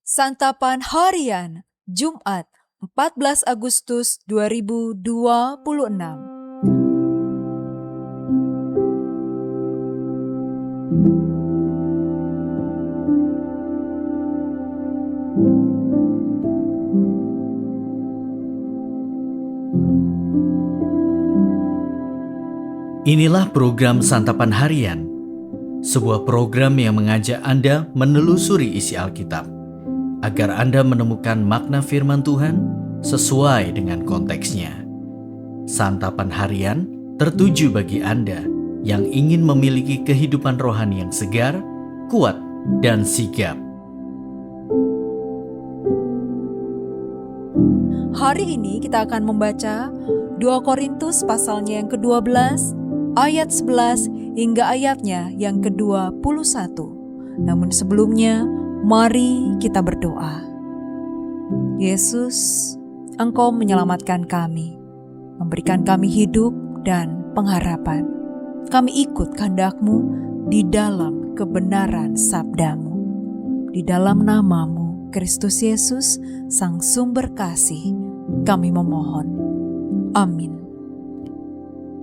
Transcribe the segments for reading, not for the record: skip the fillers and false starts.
Santapan Harian, Jumat, 14 Agustus 2026. Inilah program Santapan Harian, sebuah program yang mengajak Anda menelusuri isi Alkitab, agar Anda menemukan makna firman Tuhan sesuai dengan konteksnya. Santapan Harian tertuju bagi Anda yang ingin memiliki kehidupan rohani yang segar, kuat, dan sigap. Hari ini kita akan membaca 2 Korintus pasalnya yang ke-12, ayat 11 hingga ayatnya yang ke-21. Namun sebelumnya, mari kita berdoa. Yesus, Engkau menyelamatkan kami, memberikan kami hidup dan pengharapan. Kami ikut kehendak-Mu di dalam kebenaran sabda-Mu. Di dalam nama-Mu, Kristus Yesus, Sang Sumber Kasih, kami memohon. Amin.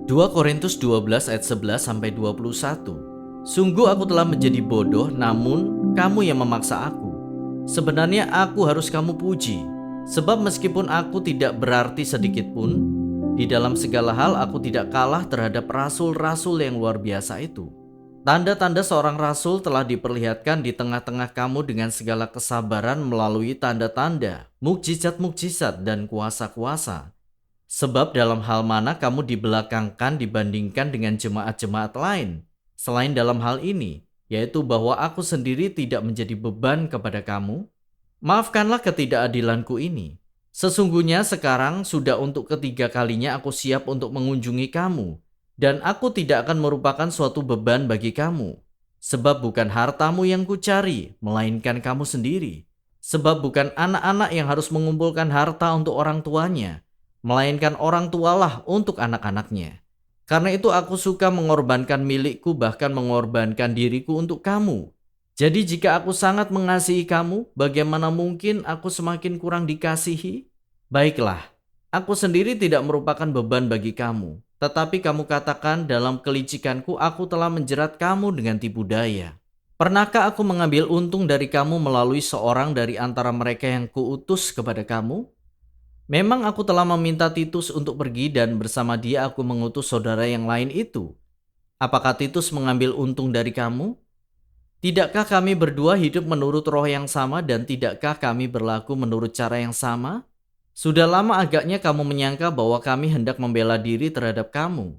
2 Korintus 12 ayat 11 sampai 21. Sungguh aku telah menjadi bodoh, namun kamu yang memaksa aku. Sebenarnya aku harus kamu puji, sebab meskipun aku tidak berarti sedikit pun, di dalam segala hal aku tidak kalah terhadap rasul-rasul yang luar biasa itu. Tanda-tanda seorang rasul telah diperlihatkan di tengah-tengah kamu dengan segala kesabaran melalui tanda-tanda, mukjizat-mukjizat dan kuasa-kuasa. Sebab dalam hal mana kamu dibelakangkan dibandingkan dengan jemaat-jemaat lain, selain dalam hal ini, yaitu bahwa aku sendiri tidak menjadi beban kepada kamu? Maafkanlah ketidakadilanku ini. Sesungguhnya sekarang sudah untuk ketiga kalinya aku siap untuk mengunjungi kamu, dan aku tidak akan merupakan suatu beban bagi kamu. Sebab bukan hartamu yang kucari, melainkan kamu sendiri. Sebab bukan anak-anak yang harus mengumpulkan harta untuk orang tuanya, melainkan orang tualah untuk anak-anaknya. Karena itu aku suka mengorbankan milikku, bahkan mengorbankan diriku untuk kamu. Jadi jika aku sangat mengasihi kamu, bagaimana mungkin aku semakin kurang dikasihi? Baiklah, aku sendiri tidak merupakan beban bagi kamu. Tetapi kamu katakan dalam kelicikanku aku telah menjerat kamu dengan tipu daya. Pernahkah aku mengambil untung dari kamu melalui seorang dari antara mereka yang kuutus kepada kamu? Memang aku telah meminta Titus untuk pergi dan bersama dia aku mengutus saudara yang lain itu. Apakah Titus mengambil untung dari kamu? Tidakkah kami berdua hidup menurut roh yang sama dan tidakkah kami berlaku menurut cara yang sama? Sudah lama agaknya kamu menyangka bahwa kami hendak membela diri terhadap kamu.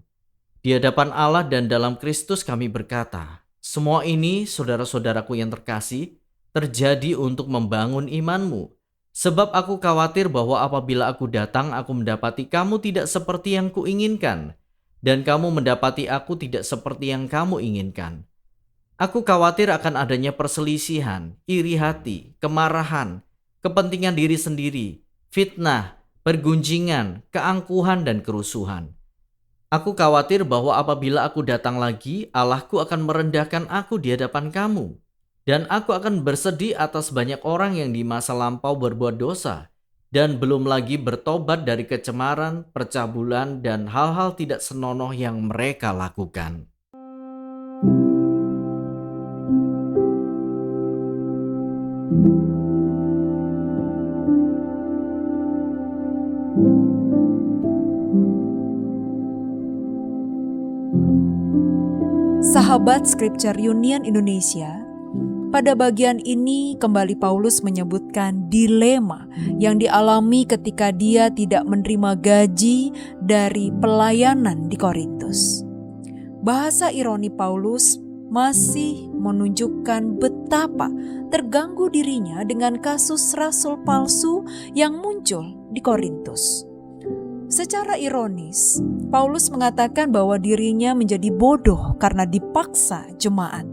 Di hadapan Allah dan dalam Kristus kami berkata, semua ini saudara-saudaraku yang terkasih terjadi untuk membangun imanmu. Sebab aku khawatir bahwa apabila aku datang, aku mendapati kamu tidak seperti yang kuinginkan, dan kamu mendapati aku tidak seperti yang kamu inginkan. Aku khawatir akan adanya perselisihan, iri hati, kemarahan, kepentingan diri sendiri, fitnah, pergunjingan, keangkuhan, dan kerusuhan. Aku khawatir bahwa apabila aku datang lagi, Allahku akan merendahkan aku di hadapan kamu. Dan aku akan bersedih atas banyak orang yang di masa lampau berbuat dosa dan belum lagi bertobat dari kecemaran, percabulan, dan hal-hal tidak senonoh yang mereka lakukan. Sahabat Scripture Union Indonesia, pada bagian ini kembali Paulus menyebutkan dilema yang dialami ketika dia tidak menerima gaji dari pelayanan di Korintus. Bahasa ironi Paulus masih menunjukkan betapa terganggu dirinya dengan kasus rasul palsu yang muncul di Korintus. Secara ironis, Paulus mengatakan bahwa dirinya menjadi bodoh karena dipaksa jemaat.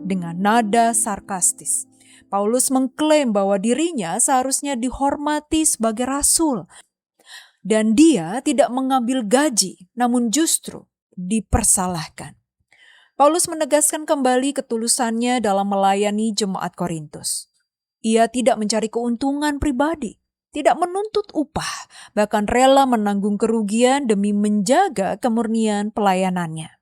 Dengan nada sarkastis, Paulus mengklaim bahwa dirinya seharusnya dihormati sebagai rasul dan dia tidak mengambil gaji, namun justru dipersalahkan. Paulus menegaskan kembali ketulusannya dalam melayani jemaat Korintus. Ia tidak mencari keuntungan pribadi, tidak menuntut upah, bahkan rela menanggung kerugian demi menjaga kemurnian pelayanannya.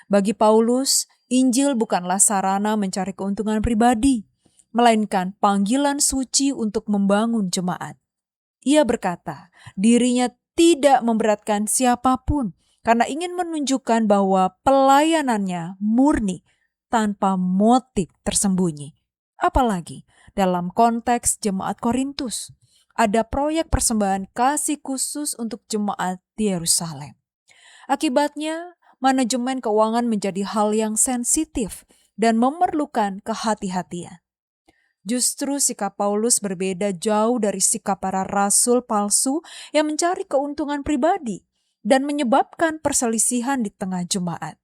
Bagi Paulus, Injil bukanlah sarana mencari keuntungan pribadi, melainkan panggilan suci untuk membangun jemaat. Ia berkata, dirinya tidak memberatkan siapapun karena ingin menunjukkan bahwa pelayanannya murni tanpa motif tersembunyi. Apalagi dalam konteks jemaat Korintus, ada proyek persembahan kasih khusus untuk jemaat di Yerusalem. Akibatnya, manajemen keuangan menjadi hal yang sensitif dan memerlukan kehati-hatian. Justru sikap Paulus berbeda jauh dari sikap para rasul palsu yang mencari keuntungan pribadi dan menyebabkan perselisihan di tengah jemaat.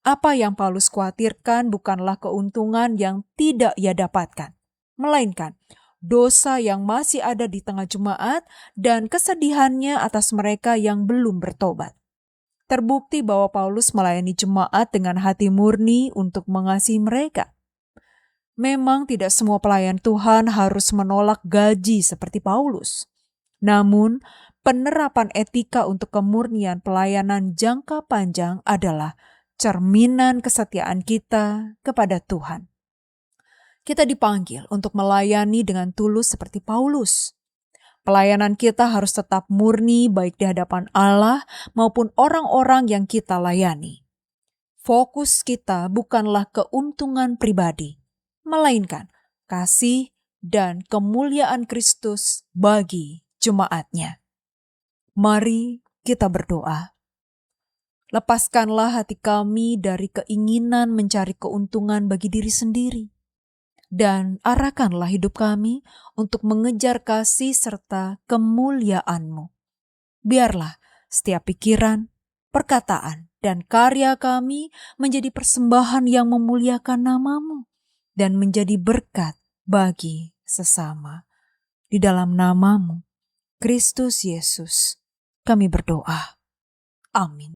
Apa yang Paulus khawatirkan bukanlah keuntungan yang tidak ia dapatkan, melainkan dosa yang masih ada di tengah jemaat dan kesedihannya atas mereka yang belum bertobat. Terbukti bahwa Paulus melayani jemaat dengan hati murni untuk mengasihi mereka. Memang tidak semua pelayan Tuhan harus menolak gaji seperti Paulus. Namun, penerapan etika untuk kemurnian pelayanan jangka panjang adalah cerminan kesetiaan kita kepada Tuhan. Kita dipanggil untuk melayani dengan tulus seperti Paulus. Pelayanan kita harus tetap murni baik di hadapan Allah maupun orang-orang yang kita layani. Fokus kita bukanlah keuntungan pribadi, melainkan kasih dan kemuliaan Kristus bagi jemaatnya. Mari kita berdoa. Lepaskanlah hati kami dari keinginan mencari keuntungan bagi diri sendiri. Dan arahkanlah hidup kami untuk mengejar kasih serta kemuliaan-Mu. Biarlah setiap pikiran, perkataan, dan karya kami menjadi persembahan yang memuliakan nama-Mu dan menjadi berkat bagi sesama. Di dalam nama-Mu, Kristus Yesus, kami berdoa. Amin.